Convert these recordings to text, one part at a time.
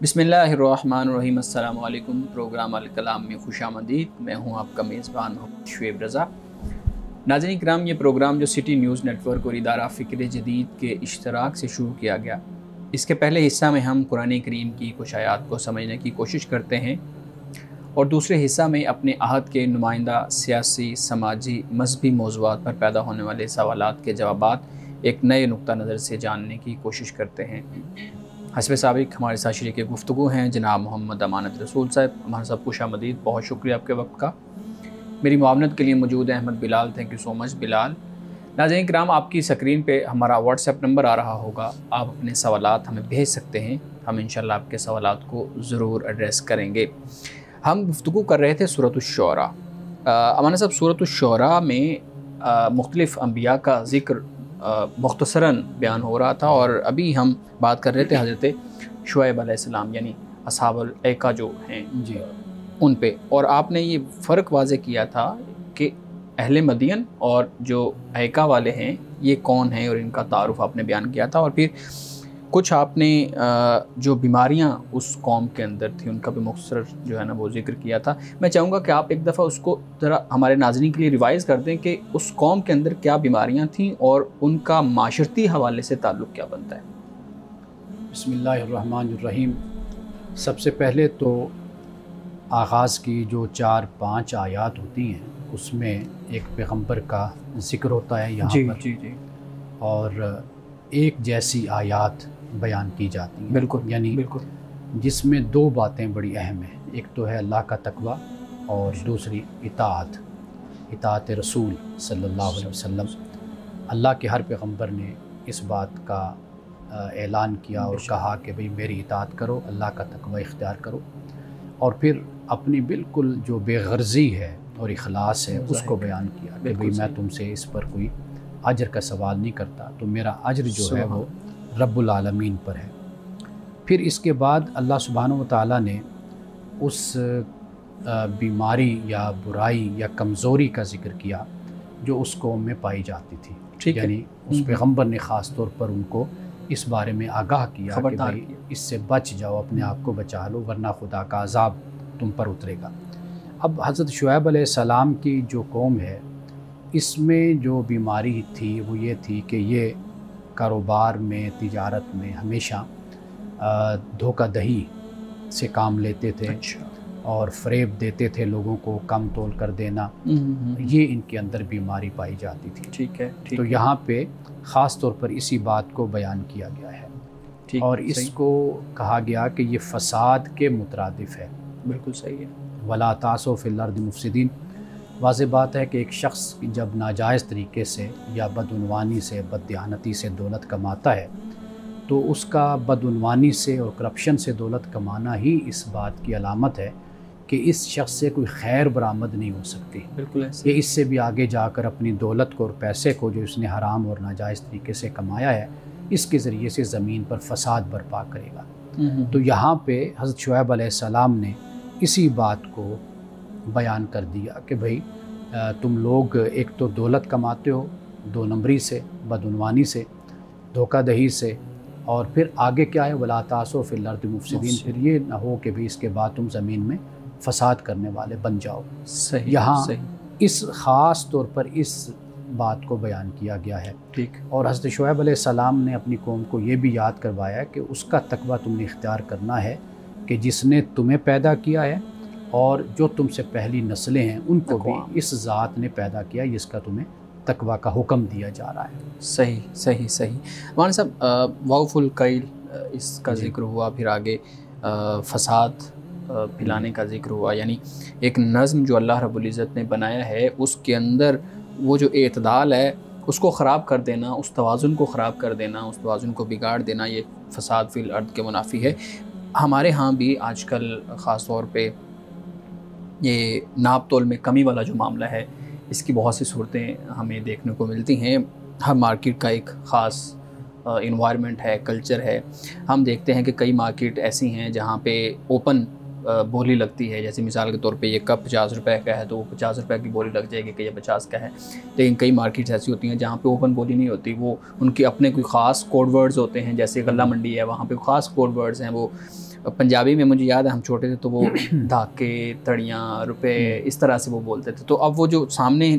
बिस्मिल्लाहिर्रहमानिर्रहीम। अस्सलाम वालेकुम। प्रोग्राम अल कलाम में खुशामदीद। मैं हूं आपका मेज़बान शुएब रज़ा। नाज़रीन किराम, ये प्रोग्राम जो सिटी न्यूज़ नेटवर्क और इदारा फ़िक्र जदीद के इश्तराक से शुरू किया गया, इसके पहले हिस्सा में हम कुरान करीम की कुछ आयात को समझने की कोशिश करते हैं और दूसरे हिस्सा में अपने अहद के नुमाइंदा सियासी, समाजी, मजहबी मौज़ूआत पर पैदा होने वाले सवालात के जवाबात एक नए नुक्ता नज़र से जानने की कोशिश करते हैं। हस्ब साबिक हमारे साथ शरीक गुफ्तगू हैं जनाब मोहम्मद अमानत रसूल साहब। हमारे साथ खुशामदीद, बहुत शुक्रिया आपके वक्त का। मेरी मुआवनत के लिए मौजूद है Ahmad Bilal. Thank you so much Bilal. नाज़रीन किराम, आपकी स्क्रीन पे हमारा व्हाट्सएप नंबर आ रहा होगा, आप अपने सवालात हमें भेज सकते हैं। हम इंशाल्लाह आपके सवालात को ज़रूर एड्रेस करेंगे। हम गुफ्तगू कर रहे थे सूरत अश-शुअरा। अमानत साहब, सूरत अश-शुअरा में मुख्तलिफ़ अंबिया का ज़िक्र मुख्तसरन बयान हो रहा था और अभी हम बात कर रहे थे हज़रत शुएब अलैहिस्सलाम यानी अस्हाबुल ऐका जो हैं जी उन पे, और आपने ये फ़र्क वाज़े किया था कि अहले मदियन और जो ऐका वाले हैं ये कौन हैं और इनका तारुफ़ आपने बयान किया था, और फिर कुछ आपने जो बीमारियां उस कौम के अंदर थी उनका भी मुख्तसर जो है ना वो जिक्र किया था। मैं चाहूँगा कि आप एक दफ़ा उसको ज़रा हमारे नाज़रीन के लिए रिवाइज़ कर दें कि उस कौम के अंदर क्या बीमारियां थीं और उनका माशरती हवाले से ताल्लुक़ क्या बनता है। बिस्मिल्लाहिर्रहमानिर्रहीम। सबसे पहले तो आगाज़ की जो 4-5 आयात होती हैं उसमें एक पैगम्बर का ज़िक्र होता है यहाँ पर जी। और एक जैसी आयात बयान की जाती है, बिल्कुल, यानी बिल्कुल, जिसमें दो बातें बड़ी अहम हैं। एक तो है अल्लाह का तकवा और दूसरी इताअत रसूल सल्लल्लाहु अलैहि वसल्लम। अल्लाह के हर पैगम्बर ने इस बात का ऐलान किया और कहा कि भाई मेरी इताअत करो, अल्लाह का तकवा इख्तियार करो, और फिर अपनी बिल्कुल जो बेगर्ज़ी है और इखलास है उसको बयान किया कि भाई मैं तुमसे इस पर कोई अजर का सवाल नहीं करता, तो मेरा अजर जो है वो रब्बुल आलमीन पर है। फिर इसके बाद अल्लाह सुब्हानहू व तआला ने उस बीमारी या बुराई या कमज़ोरी का ज़िक्र किया जो उस कौम में पाई जाती थी, यानी उस पैगम्बर ने ख़ास तौर पर उनको इस बारे में आगाह किया कि भाई इससे बच जाओ, अपने आप को बचा लो, वरना खुदा का अज़ाब तुम पर उतरेगा। अब हज़रत शुएब अलैहिस्सलाम की जो कौम है इसमें जो बीमारी थी वो ये थी कि ये कारोबार में, तिजारत में हमेशा धोखाधड़ी से काम लेते थे। अच्छा। और फ़रेब देते थे लोगों को, कम तोल कर देना, ये इनके अंदर बीमारी पाई जाती थी। ठीक है। तो यहाँ पे ख़ास तौर पर इसी बात को बयान किया गया है और इसको कहा गया कि ये फ़साद के मुतरादिफ़ है। बिल्कुल सही है। वला तासौ फिल अर्दि मुफ़सिदीन। वाज़ेह बात है कि एक शख्स जब नाजायज़ तरीके से या बदउनवानी से, बददियानती से दौलत कमाता है तो उसका बदउनवानी से और करप्शन से दौलत कमाना ही इस बात की अलामत है कि इस शख्स से कोई खैर बरामद नहीं हो सकती। बिल्कुल ऐसे। ये इससे भी आगे जाकर अपनी दौलत को और पैसे को जो इसने हराम और नाजायज़ तरीके से कमाया है इसके ज़रिए से ज़मीन पर फसाद बर्पा करेगा। तो यहाँ पे हज़रत शुएब अलैहिस्सलाम ने इसी बात को बयान कर दिया कि भाई तुम लोग एक तो दौलत कमाते हो 2 नंबरी से, बदउनवानी से, धोखाधड़ी से, और फिर आगे क्या है, वला तासौ फिल अर्दि मुफ़सिदीन। फिर ये ना हो कि भाई इसके बाद तुम ज़मीन में फ़साद करने वाले बन जाओ। सही। यहाँ इस ख़ास तौर पर इस बात को बयान किया गया है। ठीक। और हज़रत शुएब अलैहिस्सलाम ने अपनी कौम को ये भी याद करवाया कि उसका तकवा तुमने इख्तियार करना है कि जिसने तुम्हें पैदा किया है और जो तुमसे पहली नस्लें हैं उनको भी इस ज़ात ने पैदा किया, जिसका तुम्हें तकवा का हुक्म दिया जा रहा है। सही सही सही। मान साहब, वाउफुल कैल इसका ज़िक्र हुआ, फिर आगे फसाद फैलाने का ज़िक्र हुआ, यानी एक नज़्म जो अल्लाह रब्बुल इज़्ज़त ने बनाया है उसके अंदर वो जो एतदाल है उसको ख़राब कर देना, उस तवाज़ुन को ख़राब कर देना, उस तवाज़ुन को बिगाड़ देना, ये फ़साद फिल अर्द के मुनाफी है। हमारे यहाँ भी आजकल ख़ास तौर पे ये नाप तोल में कमी वाला जो मामला है इसकी बहुत सी सूरतें हमें देखने को मिलती हैं। हर मार्केट का एक ख़ास इन्वायरमेंट है, कल्चर है। हम देखते हैं कि कई मार्केट ऐसी हैं जहाँ पे ओपन बोली लगती है, जैसे मिसाल के तौर पे ये कप 50 रुपए का है तो वो 50 रुपए की बोली लग जाएगी कि ये 50 का है। लेकिन कई मार्केट्स ऐसी होती हैं जहाँ पे ओपन बोली नहीं होती, वो उनके अपने कोई ख़ास कोड वर्ड्स होते हैं। जैसे गल्ला मंडी है, वहाँ पे ख़ास कोड वर्ड्स हैं। वो पंजाबी में मुझे याद है हम छोटे थे तो वो धाके, तड़ियाँ, रुपए, इस तरह से वो बोलते थे। तो अब वो जो सामने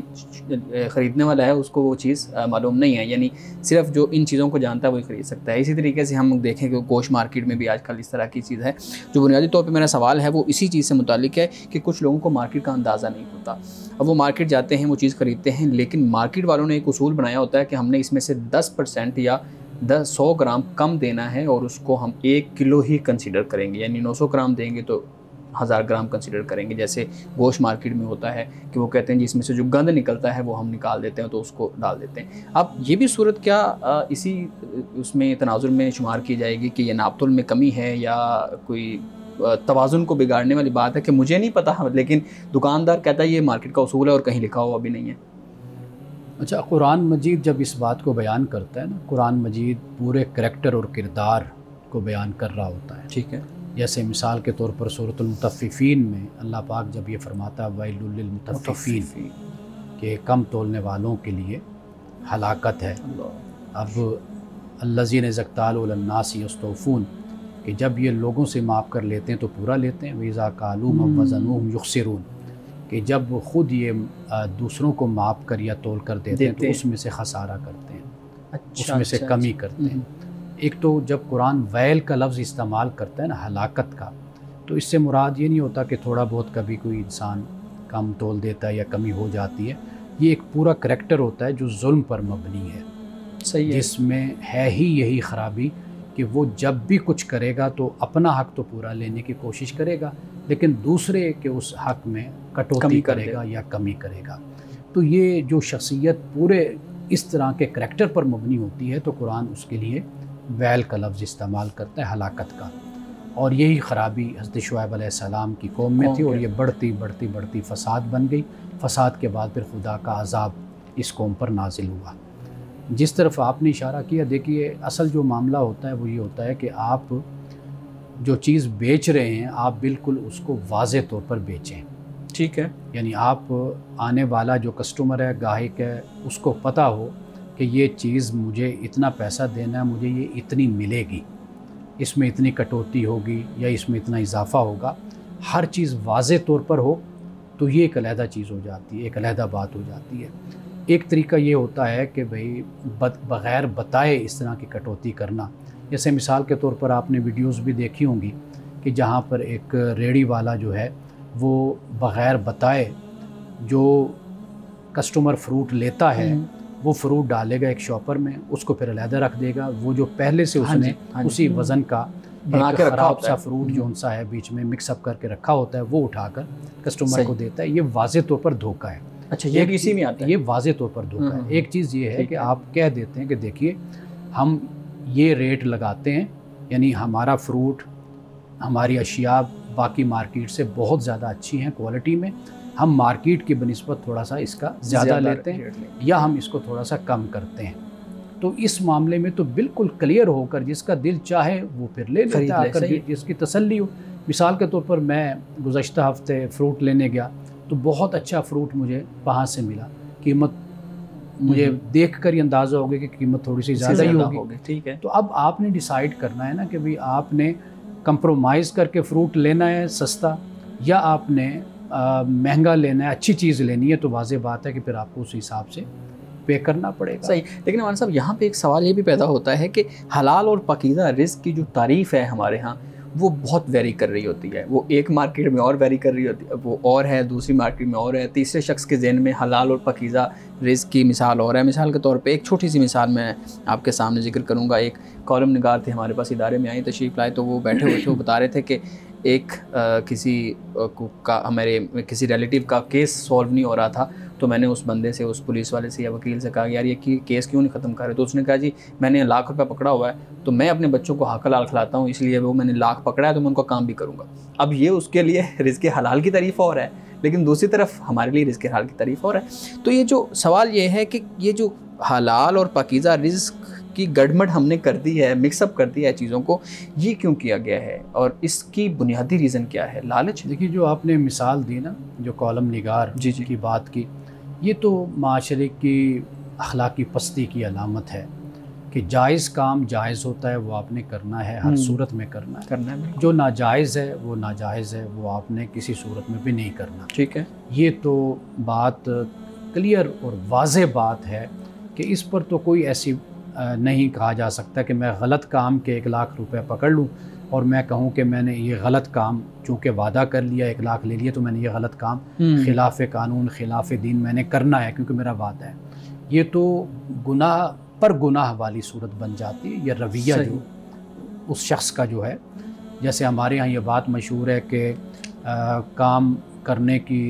ख़रीदने वाला है उसको वो चीज़ मालूम नहीं है, यानी सिर्फ जो इन चीज़ों को जानता है वही ख़रीद सकता है। इसी तरीके से हम देखें कि गोश्त मार्केट में भी आजकल इस तरह की चीज़ है। जो बुनियादी तौर पर मेरा सवाल है वो इसी चीज़ से मुतालिक है कि कुछ लोगों को मार्केट का अंदाज़ा नहीं होता। अब वो मार्केट जाते हैं, वो चीज़ ख़रीदते हैं, लेकिन मार्केट वालों ने एक उसूल बनाया होता है कि हमने इसमें से 10% या 100 ग्राम कम देना है और उसको हम 1 किलो ही कंसीडर करेंगे, यानी 900 ग्राम देंगे तो 1000 ग्राम कंसीडर करेंगे। जैसे गोश्त मार्केट में होता है कि वो कहते हैं जिसमें से जो गंद निकलता है वो हम निकाल देते हैं तो उसको डाल देते हैं। अब ये भी सूरत क्या इसी उसमें तनाजुर में शुमार की जाएगी कि ये नापतोल में कमी है या कोई तवाज़ुन को बिगाड़ने वाली बात है कि मुझे नहीं पता, लेकिन दुकानदार कहता है ये मार्केट का उसूल है और कहीं लिखा हुआ भी नहीं है। अच्छा, कुरान मजीद जब इस बात को बयान करता है ना, कुरान मजीद पूरे करैक्टर और किरदार को बयान कर रहा होता है। ठीक है। जैसे मिसाल के तौर पर सूरतुल मुतफ़्फ़िफ़ीन में अल्लाह पाक जब ये फरमाता है वैलुल लिल मुतफ़्फ़िफ़ीन के कम तोलने वालों के लिए हलाकत है। अब अल्लज़ीन ज़क्तालू अलन-नासी यस्तौफ़ून कि जब ये लोगों से माफ़ कर लेते हैं तो पूरा लेते हैं। वइज़ा कालूहुम वज़नूहुम युख़सिरून कि जब ख़ुद ये दूसरों को माप कर या तोल कर देते हैं तो उसमें से खसारा करते हैं। अच्छा, उसमें से कमी करते हैं। एक तो जब कुरान वैल का लफ्ज़ इस्तेमाल करता है ना, हलाकत का, तो इससे मुराद ये नहीं होता कि थोड़ा बहुत कभी कोई इंसान कम तोल देता है या कमी हो जाती है। ये एक पूरा करैक्टर होता है जो जुल्म पर मबनी है। सही है। जिसमें है ही यही ख़राबी कि वो जब भी कुछ करेगा तो अपना हक़ तो पूरा लेने की कोशिश करेगा, लेकिन दूसरे के उस हक़ में कटौती करेगा या कमी करेगा। तो ये जो शख्सियत पूरे इस तरह के करैक्टर पर मबनी होती है तो कुरान उसके लिए वैल का लफ्ज़ इस्तेमाल करता है, हलाकत का। और यही ख़राबी हज़रत शुआइब अलैहिस्सलाम की कौम में थी और ये बढ़ती बढ़ती बढ़ती फ़साद बन गई। फ़साद के बाद फिर खुदा का अज़ाब इस कौम पर नाजिल हुआ। जिस तरफ आपने इशारा किया, देखिए असल जो मामला होता है वो ये होता है कि आप जो चीज़ बेच रहे हैं आप बिल्कुल उसको वाज़े तौर पर बेचें। ठीक है। यानी आप आने वाला जो कस्टमर है, गाहक है, उसको पता हो कि ये चीज़ मुझे इतना पैसा देना है, मुझे ये इतनी मिलेगी, इसमें इतनी कटौती होगी या इसमें इतना इजाफ़ा होगा। हर चीज़ वाज़े तौर पर हो तो ये एक अलहदा चीज़ हो जाती है, एक अलहदा बात हो जाती है। एक तरीका ये होता है कि भाई बग़ैर बताए इस तरह की कटौती करना। जैसे मिसाल के तौर पर आपने वीडियोस भी देखी होंगी कि जहाँ पर एक रेड़ी वाला जो है वो बग़ैर बताए जो कस्टमर फ्रूट लेता है वो फ्रूट डालेगा एक शॉपर में, उसको फिर अलहदा रख देगा। वो जो पहले से उसने उसी वज़न का बना के रखा ख़राब सा फ्रूट जो उनसा है बीच में मिक्सअप करके रखा होता है वो उठाकर कस्टमर को देता है। ये वाज़े तौर पर धोखा है। अच्छा, ये इसी में आता है। ये वाज़े तौर पर धोखा है। एक चीज़ ये है कि आप कह देते हैं कि देखिए हम ये रेट लगाते हैं, यानी हमारा फ्रूट, हमारी अशिया बाकी मार्केट से बहुत ज़्यादा अच्छी हैं क्वालिटी में, हम मार्केट की बनिस्बत थोड़ा सा इसका ज़्यादा लेते हैं या हम इसको थोड़ा सा कम करते हैं। तो इस मामले में तो बिल्कुल क्लियर होकर जिसका दिल चाहे वो फिर ले लेता है, आकर जिसकी तसल्ली हो। मिसाल के तौर पर मैं गुज़श्ता हफ्ते फ़्रूट लेने गया तो बहुत अच्छा फ्रूट मुझे वहाँ से मिला। कीमत मुझे देख कर ही अंदाज़ा हो गया कि कीमत थोड़ी सी ज़्यादा ही होगी। ठीक है। तो अब आपने डिसाइड करना है ना कि भाई आपने कंप्रोमाइज़ करके फ्रूट लेना है सस्ता या आपने महंगा लेना है, अच्छी चीज़ लेनी है। तो वाज़ेह बात है कि फिर आपको उस हिसाब से पे करना पड़ेगा। सही। लेकिन हमारे साहब यहाँ पे एक सवाल ये भी पैदा होता है कि हलाल और पाकीज़ा रिज़्क़ की जो तारीफ़ है हमारे यहाँ वो बहुत वेरी कर रही होती है। वो एक मार्केट में और वेरी कर रही होती है, वो और है, दूसरी मार्केट में और है, तीसरे शख्स के ज़हन में हलाल और पाकीज़ा रिज़्क़ की मिसाल और है। मिसाल के तौर पे एक छोटी सी मिसाल मैं आपके सामने ज़िक्र करूँगा। एक कॉलम निगार थे हमारे पास, इदारे में आई तशरीफ़ लाए, तो वो बैठे हुए थे, वो बता रहे थे कि एक हमारे किसी रिलेटिव का केस सॉल्व नहीं हो रहा था, तो मैंने उस बंदे से, उस पुलिस वाले से या वकील से कहा यार ये केस क्यों नहीं ख़त्म कर रहे। तो उसने कहा जी मैंने लाख रुपए पकड़ा हुआ है, तो मैं अपने बच्चों को हक हलाल खिलाता हूँ, इसलिए वो मैंने लाख पकड़ा है तो मैं उनका काम भी करूँगा। अब ये उसके लिए रिज़्क़ हलाल की तारीफ़ और है, लेकिन दूसरी तरफ हमारे लिए रिज़्क़ हलाल की तारीफ़ और है। तो ये जो सवाल ये है कि ये जो हलाल और पाकीज़ा रिज़्क़ की गड़बड़ हमने कर दी है, मिक्सअप कर दिया है चीज़ों को, ये क्यों किया गया है और इसकी बुनियादी रीज़न क्या है? लालच? देखिए, जो आपने मिसाल दी ना, जो कॉलम निगार जी जी की बात की, ये तो माशरे की अखलाकी पस्ती की अलामत है कि जायज़ काम जायज़ होता है, वो आपने करना है, हर सूरत में करना है। जो नाजायज़ है वो नाजायज़ है, वो आपने किसी सूरत में भी नहीं करना। ठीक है, ये तो बात क्लियर और वाज़े बात है कि इस पर तो कोई ऐसी नहीं कहा जा सकता कि मैं गलत काम के 1 लाख रुपए पकड़ लूँ और मैं कहूँ कि मैंने ये गलत काम, चूँकि वादा कर लिया 1 लाख ले लिया, तो मैंने ये गलत काम खिलाफ़ कानून खिलाफ़ दीन मैंने करना है क्योंकि मेरा वादा है। ये तो गुनाह पर गुनाह वाली सूरत बन जाती है। ये रवैया जो उस शख्स का जो है, जैसे हमारे यहाँ ये बात मशहूर है कि काम करने की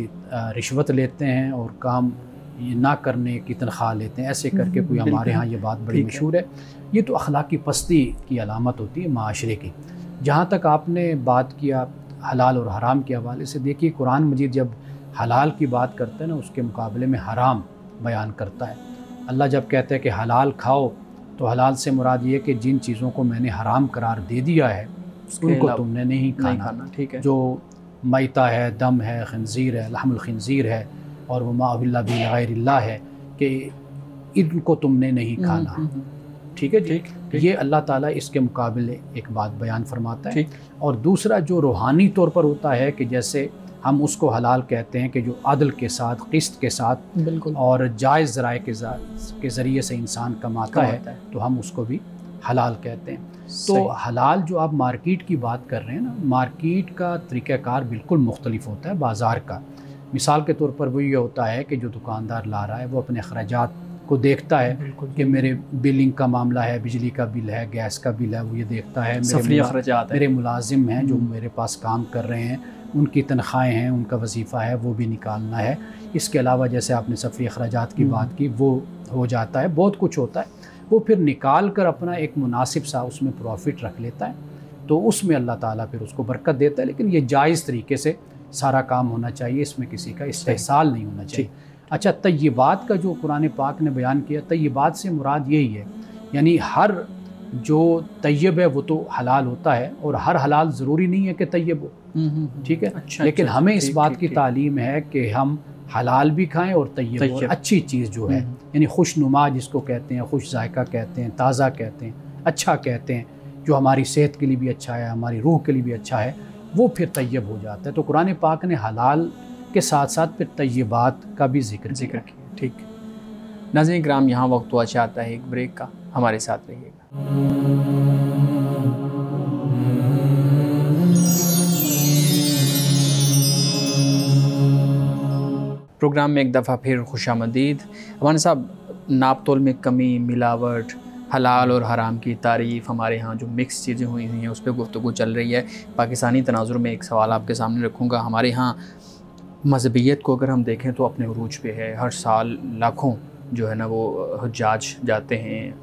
रिश्वत लेते हैं और काम ना करने की तनख्वाह लेते हैं, ऐसे करके कोई हमारे यहाँ ये बात बड़ी मशहूर है। ये तो अखलाकी पस्ती की अलामत होती है माशरे की। जहाँ तक आपने बात किया हलाल और हराम के हवाले से, देखिए कुरान मजीद जब हलाल की बात करता है ना, उसके मुकाबले में हराम बयान करता है। अल्लाह जब कहता है कि हलाल खाओ, तो हलाल से मुराद ये कि जिन चीज़ों को मैंने हराम करार दे दिया है उनको तुमने नहीं खाना। ठीक है, जो मैता है, दम है, खंजीर है, लहमुल खंजीर है और वमा अहिल्ला बिही लिगैरिल्लाह है, कि इनको तुमने नहीं खाना। ठीक है जी, ये अल्लाह ताला इसके मुकाबले एक बात बयान फरमाता है। और दूसरा जो रूहानी तौर पर होता है कि जैसे हम उसको हलाल कहते हैं कि जो अदल के साथ, क़िस्त के साथ, बिल्कुल, और जायज़ ज़राए के ज़रिए से इंसान कमाता है, तो हम उसको भी हलाल कहते हैं। तो हलाल जो आप मार्केट की बात कर रहे हैं ना, मार्केट का तरीक़ाकार बिल्कुल मुख्तलिफ होता है बाज़ार का। मिसाल के तौर पर वो ये होता है कि जो दुकानदार ला रहा है वो अपने अखराजात को देखता है कि मेरे बिलिंग का मामला है, बिजली का बिल है, गैस का बिल है, वो ये देखता है, मेरे मुलाजिम हैं जो मेरे पास काम कर रहे हैं, उनकी तनख्वाहें हैं, उनका वजीफ़ा है, वो भी निकालना है। इसके अलावा जैसे आपने सफ़री अखराजात की बात की, वो हो जाता है, बहुत कुछ होता है। वो फिर निकाल कर अपना एक मुनासिब सा उसमें प्रॉफिट रख लेता है, तो उसमें अल्लाह ताला फिर उसको बरकत देता है। लेकिन ये जायज़ तरीके से सारा काम होना चाहिए, इसमें किसी का इस्तेहसाल नहीं होना चाहिए। अच्छा, तय्यबात का जो कुरान पाक ने बयान किया, तय्यबात से मुराद यही है, यानी हर जो तय्यब है वो तो हलाल होता है, और हर हलाल ज़रूरी नहीं है कि तय्यब हो। ठीक है, लेकिन हमें इस बात की तालीम है कि हम हलाल भी खाएं और तय्यब और अच्छी चीज़ जो है, यानी खुशनुमा जिसको कहते हैं, खुश जायका कहते हैं, ताज़ा कहते हैं, अच्छा कहते हैं, जो हमारी सेहत के लिए भी अच्छा है, हमारी रूह के लिए भी अच्छा है, वो फिर तय्यब हो जाता है। तो कुरान पाक ने हलाल के साथ साथ फिर तय्यबात का भी जिक्र किया। ठीक, नाज़रीन किराम, यहाँ वक्त हुआ चाहता है एक ब्रेक का, हमारे साथ रहिएगा। प्रोग्राम में एक दफ़ा फिर खुशामदीद। हमारे साहब, नाप तोल में कमी, मिलावट, हलाल और हराम की तारीफ़, हमारे यहाँ जो मिक्स चीज़ें हुई हैं उस पर गुफ्तगू चल रही है। पाकिस्तानी तनाजुर में एक सवाल आपके सामने रखूँगा। हमारे यहाँ मज़हबियत को अगर हम देखें तो अपने उरूज पे है। हर साल लाखों जो है ना वो हुज्जाज जाते हैं,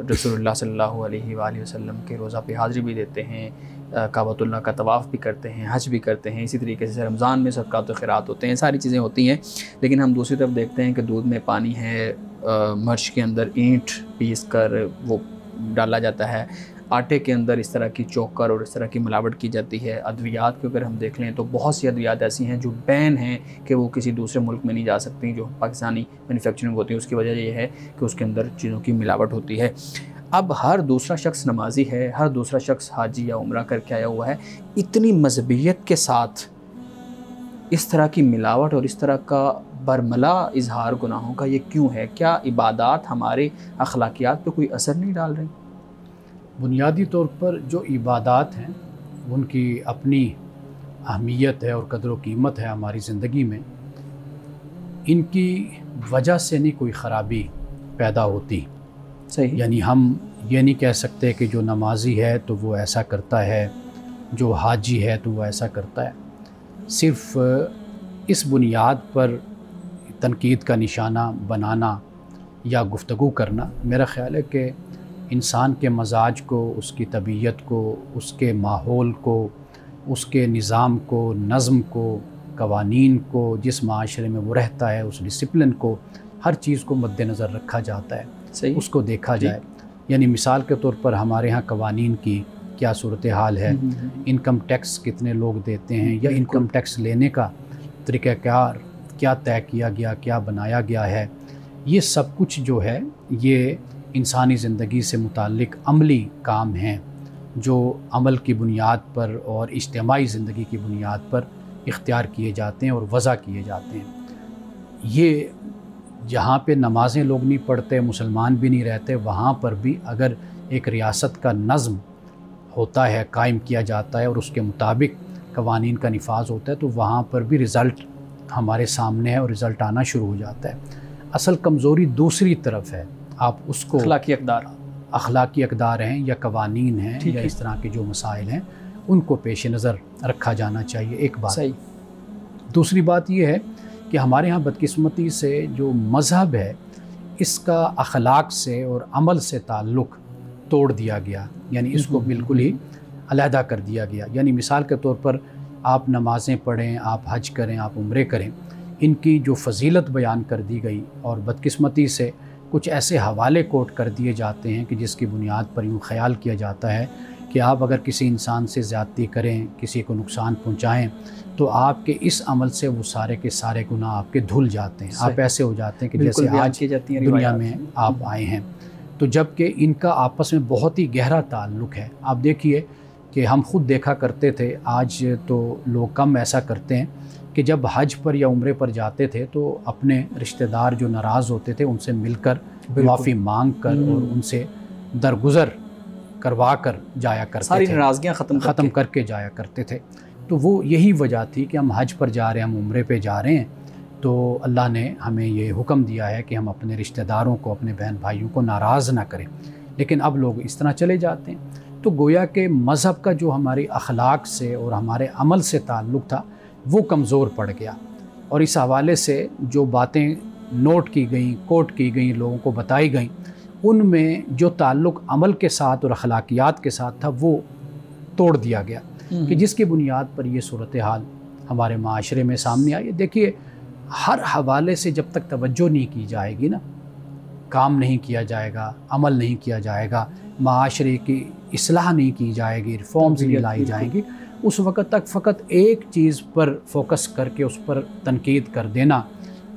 रसूलुल्लाह सल्लल्लाहु अलैहि वसल्लम के रोज़ा पे हाज़िरी भी देते हैं, काबतुल्लाह का तवाफ़ भी करते हैं, हज भी करते हैं। इसी तरीके से रमज़ान में सदक़ात व ख़ैरात होते हैं, सारी चीज़ें होती हैं। लेकिन हम दूसरी तरफ देखते हैं कि दूध में पानी है, मिर्च के अंदर ईंट पीस कर वो डाला जाता है, आटे के अंदर इस तरह की चोकर और इस तरह की मिलावट की जाती है। अद्वियात को अगर हम देख लें तो बहुत सी अद्वियात ऐसी हैं जो बैन हैं कि वो किसी दूसरे मुल्क में नहीं जा सकती, जो पाकिस्तानी मैन्युफैक्चरिंग होती है। उसकी वजह ये है कि उसके अंदर चीज़ों की मिलावट होती है। अब हर दूसरा शख्स नमाजी है, हर दूसरा शख्स हाजी या उम्रा करके आया हुआ है। इतनी मज़हबियत के साथ इस तरह की मिलावट और इस तरह का बरमला इजहार गुनाहों का ये क्यों है? क्या इबादात हमारे अखलाकियात पे कोई असर नहीं डाल रही? बुनियादी तौर पर जो इबादात हैं उनकी अपनी अहमियत है और कदर व कीमत है हमारी ज़िंदगी में। इनकी वजह से नहीं कोई ख़राबी पैदा होती। सही, यानी हम ये नहीं कह सकते कि जो नमाजी है तो वो ऐसा करता है, जो हाजी है तो वो ऐसा करता है। सिर्फ़ इस बुनियाद पर तनकीद का निशाना बनाना या गुफ्तगू करना, मेरा ख़्याल है कि इंसान के मजाज को, उसकी तबीयत को, उसके माहौल को, उसके निज़ाम को, नज़म को, कवानीन को, जिस माशरे में वो रहता है, उस डिसिप्लिन को, हर चीज़ को मद्देनज़र रखा जाता है। सही। उसको देखा जाए। यानी मिसाल के तौर पर हमारे यहाँ कवानीन की क्या सूरत हाल है, इनकम टैक्स कितने लोग देते हैं, या इनकम टैक्स लेने का तरीक़ाकार क्या तय किया गया, क्या बनाया गया है, ये सब कुछ जो है ये इंसानी ज़िंदगी से मुताल्लिक़ अमली काम हैं जो अमल की बुनियाद पर और इज्तिमाई ज़िंदगी की बुनियाद पर इख्तियार किए जाते हैं और वज़ा किए जाते हैं। ये जहाँ पे नमाज़ें लोग नहीं पढ़ते, मुसलमान भी नहीं रहते, वहाँ पर भी अगर एक रियासत का नज़्म होता है, कायम किया जाता है और उसके मुताबिक कवानीन का निफाज होता है, तो वहाँ पर भी रिज़ल्ट हमारे सामने है और रिज़ल्ट आना शुरू हो जाता है। असल कमज़ोरी दूसरी तरफ है, आप उसको अखलाकी अक़दार हैं या कवानीन हैं या इस तरह के जो मसाइल हैं उनको पेश नज़र रखा जाना चाहिए। एक बात सही। दूसरी बात यह है कि हमारे यहाँ बदकिस्मती से जो मज़हब है इसका अखलाक से और अमल से ताल्लुक़ तोड़ दिया गया, यानी इसको बिल्कुल ही अलहदा कर दिया गया। यानी मिसाल के तौर पर आप नमाज़ें पढ़ें, आप हज करें, आप उम्रे करें, इनकी जो फ़जीलत बयान कर दी गई और बदकिस्मती से कुछ ऐसे हवाले कोट कर दिए जाते हैं कि जिसकी बुनियाद पर यूँ ख़याल किया जाता है कि आप अगर किसी इंसान से ज़्यादती करें, किसी को नुकसान पहुँचाएँ, तो आपके इस अमल से वो सारे के सारे गुनाह आपके धुल जाते हैं। आप ऐसे हो जाते हैं कि जैसे आज दुनिया में आप आए हैं। तो जबकि इनका आपस में बहुत ही गहरा ताल्लुक़ है। आप देखिए कि हम ख़ुद देखा करते थे, आज तो लोग कम ऐसा करते हैं, कि जब हज पर या उम्रे पर जाते थे तो अपने रिश्तेदार जो नाराज़ होते थे उनसे मिलकर माफ़ी मांग कर और उनसे दरगुज़र करवा कर जाया करते थे, सारी नाराज़गियाँ ख़त्म करके जाया करते थे। तो वो यही वजह थी कि हम हज पर जा रहे हैं, हम उम्रे पे जा रहे हैं, तो अल्लाह ने हमें ये हुक्म दिया है कि हम अपने रिश्तेदारों को, अपने बहन भाइयों को नाराज़ ना करें। लेकिन अब लोग इस तरह चले जाते हैं। तो गोया के मज़हब का जो हमारी अखलाक से और हमारे अमल से ताल्लुक़ था वो कमज़ोर पड़ गया, और इस हवाले से जो बातें नोट की गई, कोट की गई, लोगों को बताई गई, उनमें जो ताल्लुक़ अमल के साथ और अखलाकियात के साथ था वो तोड़ दिया गया, कि जिसकी बुनियाद पर ये सूरत हाल हमारे माशरे में सामने आई। देखिए, हर हवाले से जब तक तवज्जो नहीं की जाएगी ना, काम नहीं किया जाएगा, अमल नहीं किया जाएगा, माशरे की इस्लाह नहीं की जाएगी, रिफॉर्म्स नहीं लाई जाएंगी, उस वक़्त तक फ़कत एक चीज़ पर फोकस करके उस पर तनकीद कर देना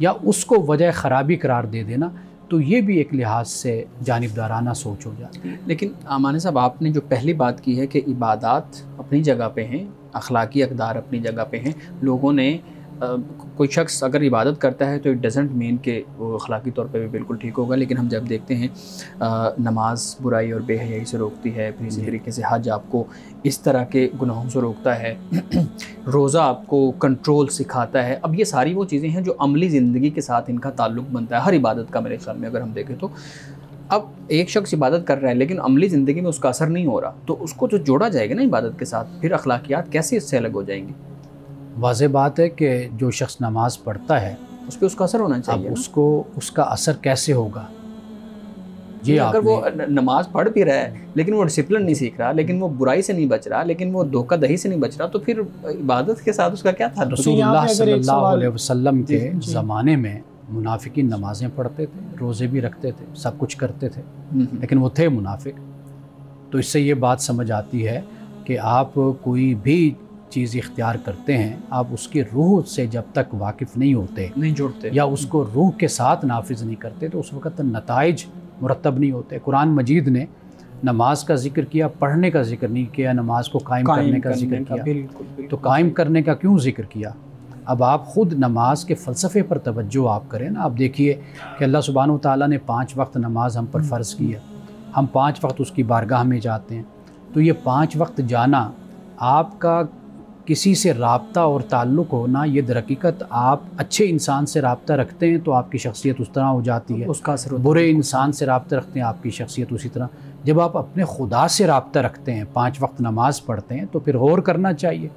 या उसको वजह ख़राबी करार दे देना, तो ये भी एक लिहाज से जानिबदाराना सोच हो जाती है। लेकिन आमाने साहब, आपने जो पहली बात की है कि इबादत अपनी जगह पे हैं, अखलाकी अक़दार अपनी जगह पे हैं, लोगों ने कोई शख्स अगर इबादत करता है तो इट डज़ेंट मीन कि वो अखलाकी तौर पे भी बिल्कुल ठीक होगा। लेकिन हम जब देखते हैं नमाज बुराई और बेहयाई से रोकती है, फिर इसी तरीके से हज आपको इस तरह के गुनाहों से रोकता है, रोज़ा आपको कंट्रोल सिखाता है। अब ये सारी वो चीज़ें हैं जो अमली ज़िंदगी के साथ इनका ताल्लुक़ बनता है हर इबादत का। मेरे ख्याल में अगर हम देखें तो अब एक शख्स इबादत कर रहा है लेकिन अमली ज़िंदगी में उसका असर नहीं हो रहा, तो उसको जो जोड़ा जाएगा ना इबादत के साथ, फिर अखलाकियात कैसे इससे अलग हो जाएंगी? वाज़ेह बात है कि जो शख्स नमाज़ पढ़ता है उस पर उसका असर होना चाहिए। अब उसको उसका असर कैसे होगा? ये अगर वो नमाज पढ़ भी रहा है लेकिन वो डिसिप्लिन नहीं सीख रहा, लेकिन वो बुराई से नहीं बच रहा, लेकिन वो धोखाधड़ी से नहीं बच रहा, तो फिर इबादत के साथ उसका क्या था? रसूलुल्लाह सल्लल्लाहु अलैहि वसल्लम के ज़माने में मुनाफिकीन नमाज़ें पढ़ते थे, रोज़े भी रखते थे, सब कुछ करते थे, लेकिन वो थे मुनाफिक। तो इससे ये बात समझ आती है कि आप कोई भी चीज़ इख्तियार करते हैं, आप उसकी रूह से जब तक वाकिफ़ नहीं होते, नहीं जुड़ते, या उसको रूह के साथ नाफिज नहीं करते, तो उस वक़्त नताइज मुरतब नहीं होते। कुरान मजीद ने नमाज का जिक्र किया, पढ़ने का जिक्र नहीं किया, नमाज को कायम करने का जिक्र किया। बिल्कुल। तो कायम करने का क्यों जिक्र किया? अब आप ख़ुद नमाज के फ़लसफ़े पर तवज्जो आप करें ना। आप देखिए कि अल्लाह सुब्हानहू तआला ने 5 वक्त नमाज हम पर फ़र्ज़ की है, हम 5 वक्त उसकी बारगाह में जाते हैं। तो ये 5 वक्त जाना, आपका किसी से राब्ता और ताल्लुक़ होना, ये दरहकीकत आप अच्छे इंसान से राब्ता रखते हैं तो आपकी शख्सियत उस तरह हो जाती है, उसका असर। बुरे इंसान से राब्ता रखते हैं, आपकी शख्सियत उसी तरह। जब आप अपने खुदा से राब्ता रखते हैं, 5 वक्त नमाज पढ़ते हैं, तो फिर गौर करना चाहिए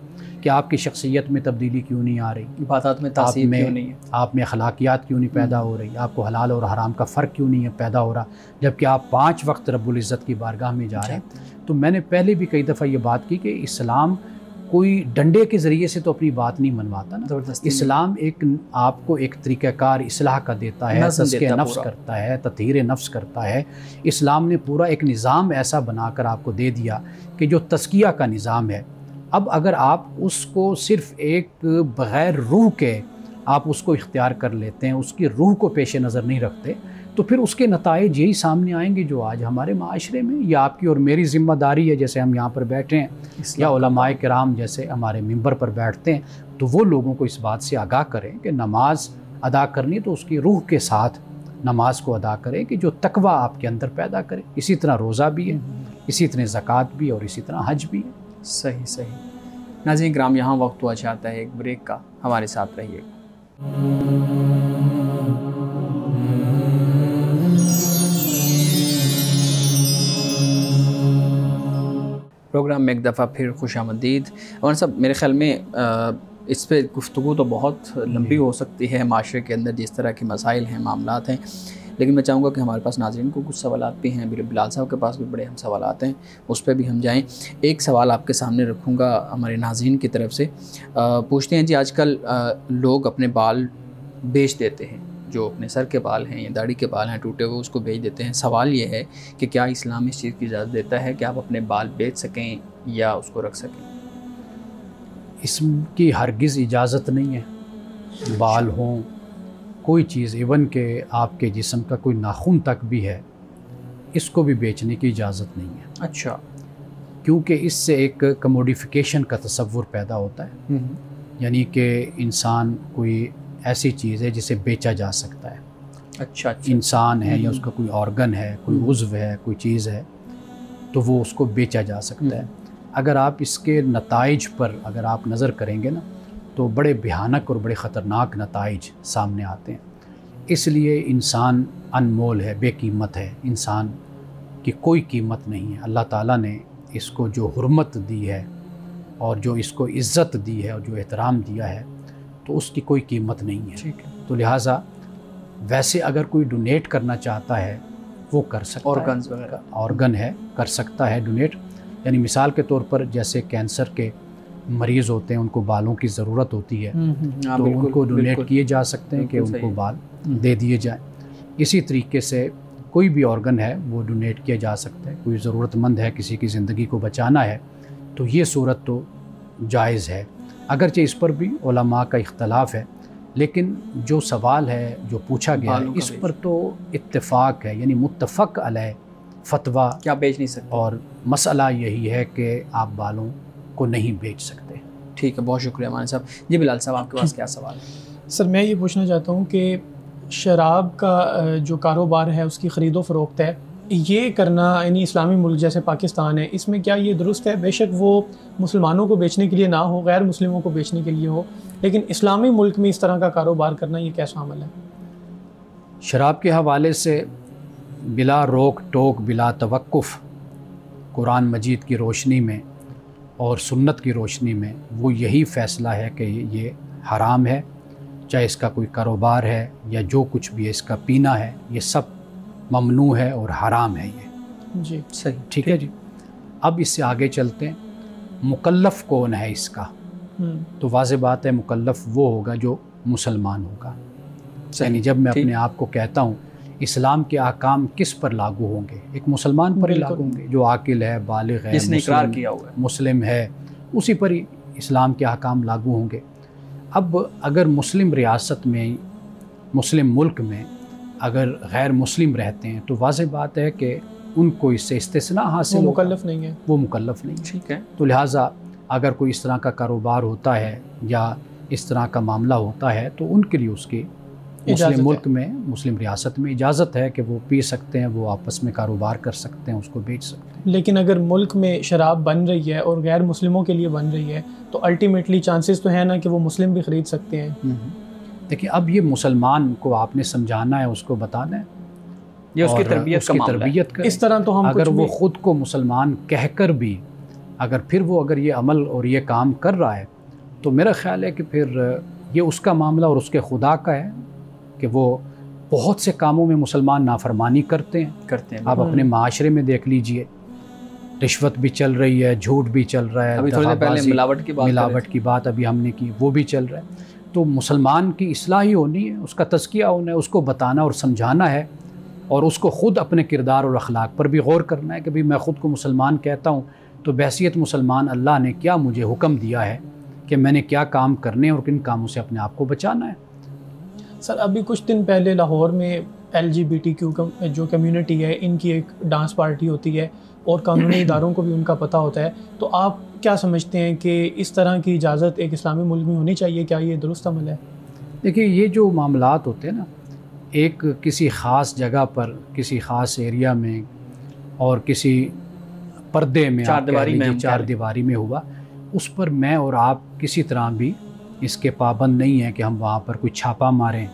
कि आपकी शख्सियत में तब्दीली क्यों नहीं आ रही, इबादत में तासीर क्यों नहीं है, आप में अखलाकियात क्यों नहीं पैदा हो रही, आपको हलाल और हराम का फ़र्क क्यों नहीं है पैदा हो रहा, जबकि आप 5 वक्त रब्बुल इज़्ज़त की बारगाह में जा रहे हैं। तो मैंने पहले भी कई दफ़ा ये बात की कि इस्लाम कोई डंडे के ज़रिए से तो अपनी बात नहीं मनवाता ना। इस्लाम एक आपको एक तरीक़ाकार इस्लाह का देता है, तज़किया नफ्स करता है, तत्हीर नफ्स करता है। इस्लाम ने पूरा एक निज़ाम ऐसा बनाकर आपको दे दिया कि जो तज़किया का निज़ाम है। अब अगर आप उसको सिर्फ़ एक बग़ैर रूह के आप उसको इख्तियार कर लेते हैं, उसकी रूह को पेश नज़र नहीं रखते, तो फिर उसके नताइज यही सामने आएंगे जो आज हमारे माशरे में या आपकी और मेरी ज़िम्मेदारी है, जैसे हम यहाँ पर बैठे हैं या उलमाए किराम जैसे हमारे मिंबर पर बैठते हैं, तो वो लोगों को इस बात से आगाह करें कि नमाज अदा करनी तो उसकी रूह के साथ नमाज को अदा करें कि जो तकवा आपके अंदर पैदा करे। इसी तरह रोज़ा भी है, इसी तरह ज़कात भी और इसी तरह हज भी है। सही सही। नाज़रीन किराम, यहाँ वक्त हुआ चाहता है एक ब्रेक का, हमारे साथ रहिएगा। प्रोग्राम में एक दफ़ा फिर खुशामदीद। हमारे साहब, मेरे ख़्याल में इस पर गुफ्तगू तो बहुत लंबी हो सकती है, माशरे के अंदर जिस तरह के मसाइल हैं, मामलात हैं, लेकिन मैं चाहूँगा कि हमारे पास नाज़रीन को कुछ सवालात भी हैं, बिलाल साहब के पास भी बड़े हम सवालात हैं, उस पर भी हम जाएँ। एक सवाल आपके सामने रखूँगा हमारे नाज़रीन की तरफ से। पूछते हैं जी, आजकल लोग अपने बाल बेच देते हैं, जो अपने सर के बाल हैं या दाढ़ी के बाल हैं टूटे हुए, उसको बेच देते हैं। सवाल ये है कि क्या इस्लाम इस चीज़ की इजाज़त देता है कि आप अपने बाल बेच सकें या उसको रख सकें? इसकी हरगिज़ इजाज़त नहीं है। बाल हों, कोई चीज़, इवन के आपके जिस्म का कोई नाखून तक भी है, इसको भी बेचने की इजाज़त नहीं है। अच्छा। क्योंकि इससे एक कमोडिफिकेशन का तसव्वुर पैदा होता है, यानी कि इंसान कोई ऐसी चीज़ है जिसे बेचा जा सकता है। अच्छा। इंसान है या उसका कोई ऑर्गन है, कोई उज़्व है, कोई चीज़ है, तो वो उसको बेचा जा सकता है। अगर आप इसके नताइज पर अगर आप नज़र करेंगे ना, तो बड़े भयानक और बड़े ख़तरनाक नताइज सामने आते हैं। इसलिए इंसान अनमोल है, बेकीमत है, इंसान की कोई कीमत नहीं है। अल्लाह ताला ने इसको जो हुर्मत दी है और जो इसको इज़्ज़त दी है और जो एहतराम दिया है, तो उसकी कोई कीमत नहीं है। ठीक है। तो लिहाजा वैसे अगर कोई डोनेट करना चाहता है वो कर सकता है, ऑर्गन है, कर सकता है डोनेट। यानी मिसाल के तौर पर जैसे कैंसर के मरीज़ होते हैं, उनको बालों की ज़रूरत होती है, तो उनको डोनेट किए जा सकते हैं कि उनको बाल दे दिए जाएं। इसी तरीके से कोई भी ऑर्गन है वो डोनेट किया जा सकता है। कोई ज़रूरतमंद है, किसी की ज़िंदगी को बचाना है, तो ये सूरत तो जायज़ है। अगरचे इस पर भी उलमा का इख्तलाफ है, लेकिन जो सवाल है जो पूछा गया है इस पर तो इत्तेफाक है, यानी मुत्तफ़क़ अलैह फतवा क्या बेच नहीं सकते, और मसला यही है कि आप बालों को नहीं बेच सकते। ठीक है, बहुत शुक्रिया मान साहब। जी बिलाल साहब, आपके पास क्या सवाल है? सर, मैं ये पूछना चाहता हूँ कि शराब का जो कारोबार है उसकी ख़रीदो फ़रोख्त है, ये करना यानी इस्लामी मुल्क जैसे पाकिस्तान है, इसमें क्या ये दुरुस्त है? बेशक वो मुसलमानों को बेचने के लिए ना हो, गैर मुस्लिमों को बेचने के लिए हो, लेकिन इस्लामी मुल्क में इस तरह का कारोबार करना ये कैसा अमल है? शराब के हवाले से बिला रोक टोक, बिला तवक्कुफ़ कुरान मजीद की रोशनी में और सुन्नत की रोशनी में वो यही फ़ैसला है कि ये हराम है, चाहे इसका कोई कारोबार है या जो कुछ भी है, इसका पीना है, ये सब ममनू है और हराम है ये। जी सही, ठीक है जी। अब इससे आगे चलते हैं, मुकल्लफ़ कौन है इसका? तो वाज़ेह बात है मुकल्लफ़ वो होगा जो मुसलमान होगा। यानी जब मैं अपने आप को कहता हूँ इस्लाम के अहकाम किस पर लागू होंगे, एक मुसलमान पर ही लागू होंगे, जो आकिल है, बालिग़ है, जिसने इकरार किया हुआ है, मुस्लिम है, उसी पर ही इस्लाम के अहकाम लागू होंगे। अब अगर मुस्लिम रियासत में, मुस्लिम मुल्क में अगर गैर मुस्लिम रहते हैं तो वाज़ेह बात है कि उनको इससे इस्तिस्ना हासिल, वो मुकल्लफ़ नहीं है, वो मुकल्लफ़ नहीं। ठीक है। तो लिहाजा अगर कोई इस तरह का कारोबार होता है या इस तरह का मामला होता है तो उनके लिए उसकी मुस्लिम मुल्क में, मुस्लिम रियासत में इजाज़त है कि वो पी सकते हैं, वो आपस में कारोबार कर सकते हैं, उसको बेच सकते हैं। लेकिन अगर मुल्क में शराब बन रही है और गैर मुस्लिमों के लिए बन रही है तो अल्टीमेटली चांसेस तो है ना कि वो मुस्लिम भी ख़रीद सकते हैं। देखिए, अब ये मुसलमान को आपने समझाना है, उसको बताना है, ये उसकी तरबियत का इस तरह तो हम अगर वो ख़ुद को मुसलमान कहकर भी अगर फिर वो अगर ये अमल और ये काम कर रहा है तो मेरा ख़्याल है कि फिर ये उसका मामला और उसके खुदा का है कि वो बहुत से कामों में मुसलमान नाफरमानी करते हैं। आप अपने माशरे में देख लीजिए रिश्वत भी चल रही है, झूठ भी चल रहा है, अभी थोड़ी देर पहले मिलावट की बात अभी हमने की, वो भी चल रहा है। तो मुसलमान की इस्लाह ही होनी है, उसका तज़किया होना है, उसको बताना और समझाना है, और उसको ख़ुद अपने किरदार और अखलाक पर भी गौर करना है कि भाई मैं ख़ुद को मुसलमान कहता हूँ, तो बहैसियत मुसलमान अल्लाह ने क्या मुझे हुक्म दिया है कि मैंने क्या काम करने और किन कामों से अपने आप को बचाना है। सर, अभी कुछ दिन पहले लाहौर में LGBTQ जो कम्युनिटी है, इनकी एक डांस पार्टी होती है और कानूनी इदारों को भी उनका पता होता है, तो आप क्या समझते हैं कि इस तरह की इजाज़त एक इस्लामी मुल्क में होनी चाहिए? क्या ये दुरुस्त अमल है? देखिए, ये जो मामलात होते हैं ना, एक किसी ख़ास जगह पर, किसी ख़ास एरिया में और किसी पर्दे में, चार दीवारी में हुआ, उस पर मैं और आप किसी तरह भी इसके पाबंद नहीं है कि हम वहाँ पर कोई छापा मारें,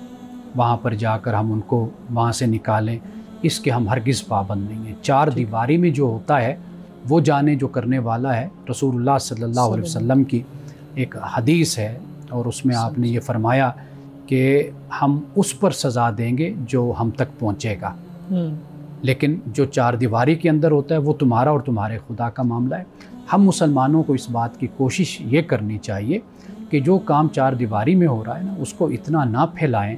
वहाँ पर जाकर हम उनको वहाँ से निकालें, इसके हम हरगिज़ पाबंद नहीं हैं। चार दीवारी में जो होता है वो जाने जो करने वाला है। रसूलुल्लाह सल्लल्लाहु अलैहि वसल्लम की एक हदीस है और उसमें आपने ये फरमाया कि हम उस पर सज़ा देंगे जो हम तक पहुँचेगा, लेकिन जो चार दीवारी के अंदर होता है वो तुम्हारा और तुम्हारे खुदा का मामला है। हम मुसलमानों को इस बात की कोशिश ये करनी चाहिए कि जो काम चार दीवारी में हो रहा है ना, उसको इतना ना फैलाएं,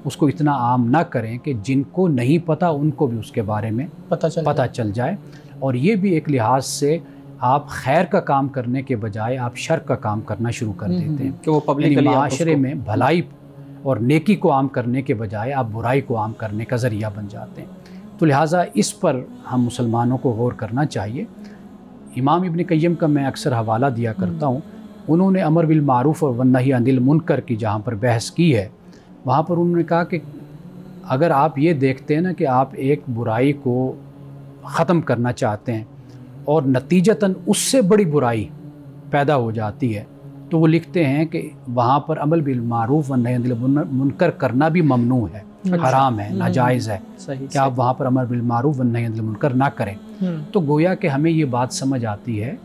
उसको इतना आम ना करें कि जिनको नहीं पता उनको भी उसके बारे में पता चल जाए। और ये भी एक लिहाज से आप खैर का काम करने के बजाय आप शर का काम करना शुरू कर देते हैं कि वो पब्लिकली माशरे में भलाई और नेकी को आम करने के बजाय आप बुराई को आम करने का ज़रिया बन जाते हैं। तो लिहाजा इस पर हम मुसलमानों को गौर करना चाहिए। इमाम इब्न क़य्यम का मैं अक्सर हवाला दिया करता हूँ। उन्होंने अमर बिल मारूफ़ और वन्नही अनिल मुनकर की जहाँ पर बहस की है, वहाँ पर उन्होंने कहा कि अगर आप ये देखते हैं ना कि आप एक बुराई को ख़त्म करना चाहते हैं और नतीजतन उससे बड़ी बुराई पैदा हो जाती है, तो वो लिखते हैं कि वहाँ पर अमल बिल मारूफ़ व नही अनिल मुनकर करना भी ममनू है, हराम है, नाजायज़ है कि आप वहाँ पर अमर बिल मारूफ़ व नही अनिल मुनकर ना करें। तो गोया कि हमें ये बात समझ आती है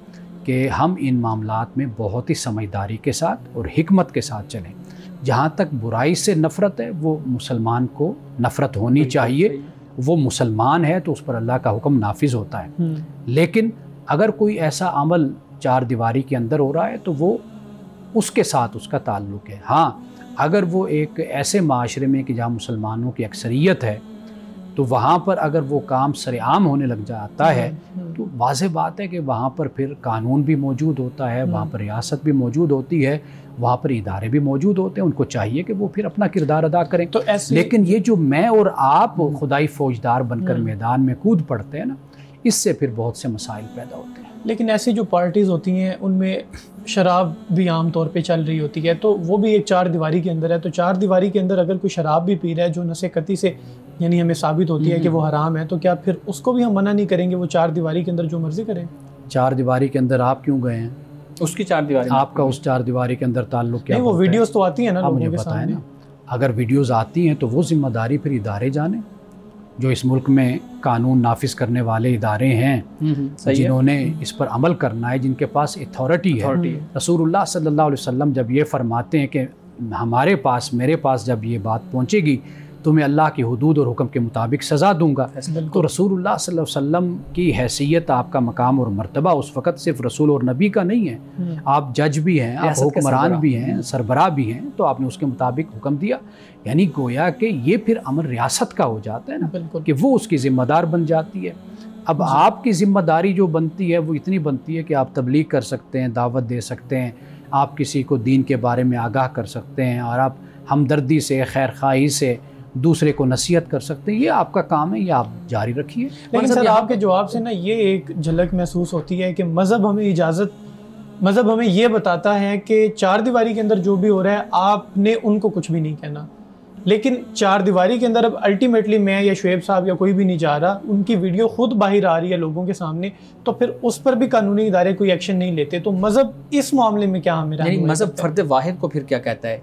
कि हम इन मामलात में बहुत ही समझदारी के साथ और हिकमत के साथ चलें। जहाँ तक बुराई से नफ़रत है, वो मुसलमान को नफ़रत होनी चाहिए। वो मुसलमान है तो उस पर अल्लाह का हुक्म नाफिज होता है। लेकिन अगर कोई ऐसा अमल चार दीवारी के अंदर हो रहा है तो वो उसके साथ उसका ताल्लुक़ है। हाँ, अगर वो एक ऐसे माशरे में कि जहाँ मुसलमानों की अक्सरियत है, तो वहाँ पर अगर वो काम सरेआम होने लग जाता है तो वाज़ेह बात है कि वहाँ पर फिर कानून भी मौजूद होता है, वहाँ पर रियासत भी मौजूद होती है, वहाँ पर इदारे भी मौजूद होते हैं। उनको चाहिए कि वो फिर अपना किरदार अदा करें। तो लेकिन ये जो मैं और आप खुदाई फौजदार बनकर मैदान में कूद पड़ते हैं ना, इससे फिर बहुत से मसाइल पैदा होते हैं। लेकिन ऐसी जो पार्टीज़ होती हैं उनमें शराब भी आम तौर पे चल रही होती है, तो वो भी एक चार दीवारी के अंदर है। तो चार दीवारी के अंदर अगर कोई शराब भी पी रहा है जो नसे कती से यानी हमें साबित होती है कि वो हराम है, तो क्या फिर उसको भी हम मना नहीं करेंगे? वो चार दीवारी के अंदर जो मर्जी करें। चार दीवारी के अंदर आप क्यों गए हैं? उसकी चार दीवारी, आपका उस चार दीवारी के अंदर ताल्लुक़ क्या? वो वीडियोस तो आती हैं ना, मुझे पता है ना। अगर वीडियोस आती हैं तो वो जिम्मेदारी फिर इदारे जाने, जो इस मुल्क में कानून नाफिज करने वाले इदारे हैं, जिन्होंने इस पर अमल करना है, जिनके पास अथॉरिटी है। रसूलुल्लाह सल्लल्लाहु अलैहि वसल्लम जब ये फरमाते हैं कि हमारे पास, मेरे पास जब ये बात पहुँचेगी तो मैं अल्लाह की हुदूद और हुक्म के मुताबिक सज़ा दूंगा। तो रसूलुल्लाह सल्लल्लाहु अलैहि वसल्लम की हैसियत, आपका मकाम और मर्तबा उस वक़्त सिर्फ रसूल और नबी का नहीं है। आप जज भी हैं, आप हुक्मरान भी हैं, सरबराह भी हैं, तो आपने उसके मुताबिक हुक्म दिया। यानी गोया कि ये फिर अमर रियासत का हो जाता है ना, कि वो उसकी ज़िम्मेदार बन जाती है। अब आपकी ज़िम्मेदारी जो बनती है वो इतनी बनती है कि आप तबलीग कर सकते हैं, दावत दे सकते हैं, आप किसी को दीन के बारे में आगाह कर सकते हैं, और आप हमदर्दी से, खैर खाही से दूसरे को नसीहत कर सकते हैं। ये आपका काम है, ये आप जारी रखिए। लेकिन सर, आपके जवाब से ना ये एक झलक महसूस होती है कि मज़हब हमें इजाज़त, मज़हब हमें ये बताता है कि चार दीवारी के अंदर जो भी हो रहा है आपने उनको कुछ भी नहीं कहना, लेकिन चार दीवारी के अंदर अब अल्टीमेटली मैं या शुएब साहब या कोई भी नहीं जा रहा, उनकी वीडियो खुद बाहर आ रही है लोगों के सामने, तो फिर उस पर भी कानूनी इदारे कोई एक्शन नहीं लेते। तो मज़हब इस मामले में क्या हमें, मज़हब फ़र्द वाहिद को फिर क्या कहता है?